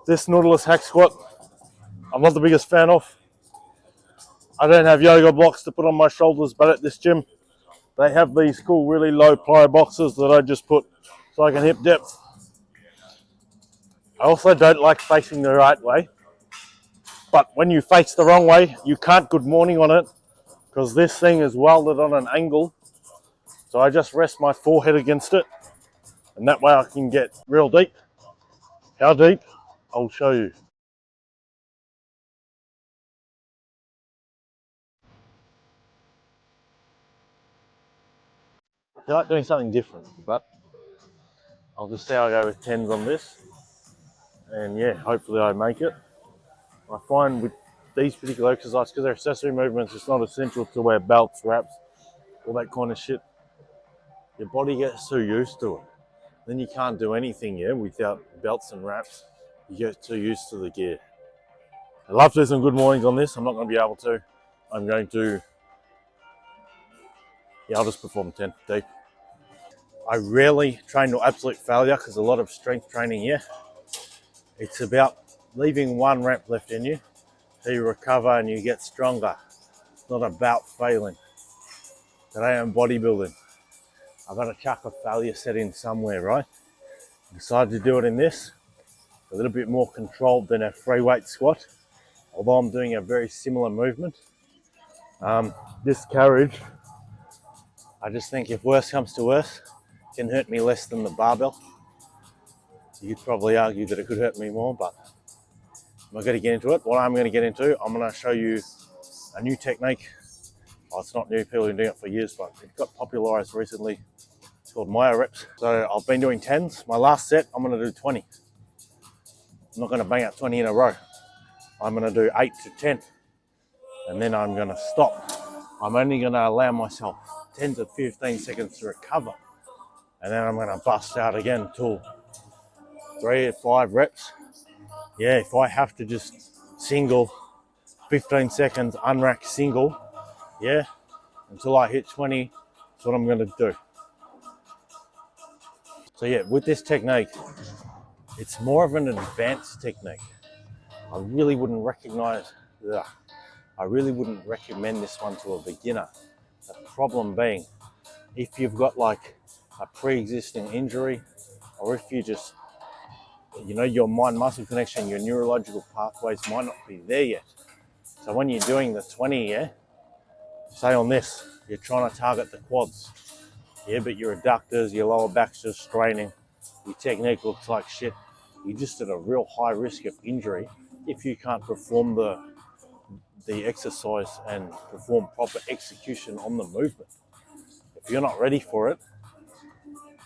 This Nautilus hack squat, I'm not the biggest fan of. I don't have yoga blocks to put on my shoulders, but at this gym, they have these cool, really low ply boxes that I just put so I can hip depth. I also don't like facing the right way, but when you face the wrong way, you can't good morning on it because this thing is welded on an angle. So I just rest my forehead against it, and that way I can get real deep. How deep? I'll show you. I like doing something different, but I'll just see how I go with 10s on this. And yeah, hopefully I make it. I find with these particular exercises, because they're accessory movements, it's not essential to wear belts, wraps, all that kind of shit. Your body gets too used to it. Then you can't do anything, yeah, without belts and wraps. You get too used to the gear. I'd love to do some good mornings on this. I'm not going to be able to. I'm going to, yeah, I'll just perform 10 deep. I rarely train to absolute failure because a lot of strength training here, it's about leaving one rep left in you till you recover and you get stronger. It's not about failing. Today I'm bodybuilding. I've got to chuck a failure set in somewhere, right? I decided to do it in this, a little bit more controlled than a free weight squat, although I'm doing a very similar movement. This carriage, I just think if worse comes to worse, can hurt me less than the barbell. You could probably argue that it could hurt me more, but I'm not going to get into it. What I'm going to get into, I'm going to show you a new technique. Oh, it's not new, people have been doing it for years, but it got popularized recently. It's called MYOREPS. So I've been doing 10s. My last set, I'm going to do 20. I'm not going to bang out 20 in a row. I'm going to do 8 to 10, and then I'm going to stop. I'm only going to allow myself 10 to 15 seconds to recover, and then I'm going to bust out again till 3 to 5 reps. Yeah, if I have to just single 15 seconds, unrack single, yeah, until I hit 20, that's what I'm going to do. So yeah, with this technique, it's more of an advanced technique. I really wouldn't recommend this one to a beginner. The problem being, if you've got like a pre-existing injury, or if you just, you know, your mind-muscle connection, your neurological pathways might not be there yet. So when you're doing the 20, yeah, say on this, you're trying to target the quads, yeah, but your adductors, your lower back's just straining, your technique looks like shit. You're just at a real high risk of injury if you can't perform the exercise and perform proper execution on the movement. If you're not ready for it,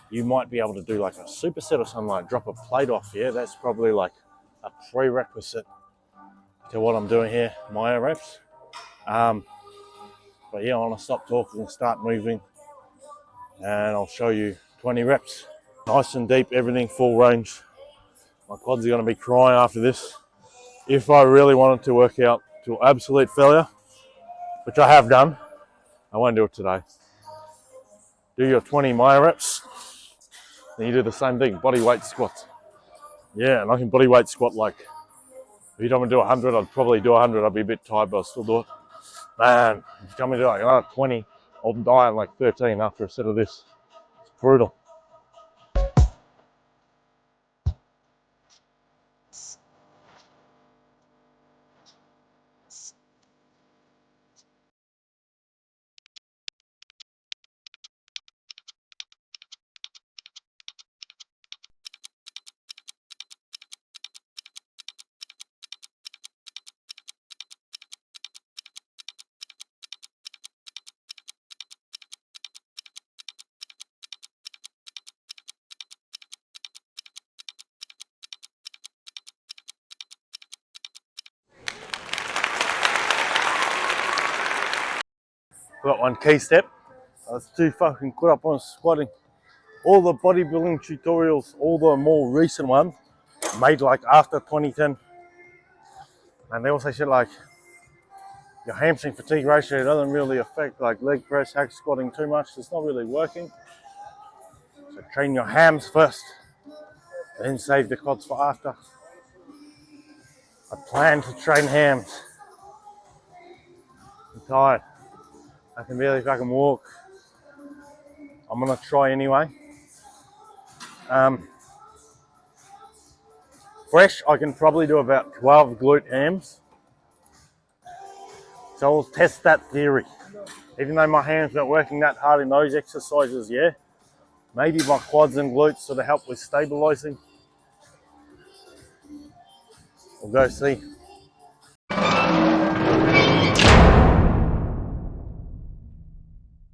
you might be able to do like a superset or something, like drop a plate off. Yeah, that's probably like a prerequisite to what I'm doing here, MYOREPS. But yeah, I want to stop talking and start moving, and I'll show you 20 reps. Nice and deep, everything full range. My quads are going to be crying after this. If I really wanted to work out to absolute failure, which I have done, I won't do it today. Do your 20 MYOREPS, then you do the same thing, body weight squats. Yeah, and I can body weight squat like, if you don't want to do 100, I'd probably do 100. I'd be a bit tired, but I'll still do it. Man, if you tell me to do like another 20, I'll die in like 13 after a set of this. It's brutal. Got one key step. That's too fucking good up on squatting. All the bodybuilding tutorials, all the more recent ones, made like after 2010. And they all say shit like, your hamstring fatigue ratio doesn't really affect like leg press, hack squatting too much. It's not really working. So train your hams first, then save the quads for after. I plan to train hams. I'm tired. I can barely fucking walk. I'm gonna try anyway. Fresh, I can probably do about 12 glute hams. So I'll test that theory. Even though my ham's not working that hard in those exercises, yeah, maybe my quads and glutes sort of help with stabilizing. We'll go see.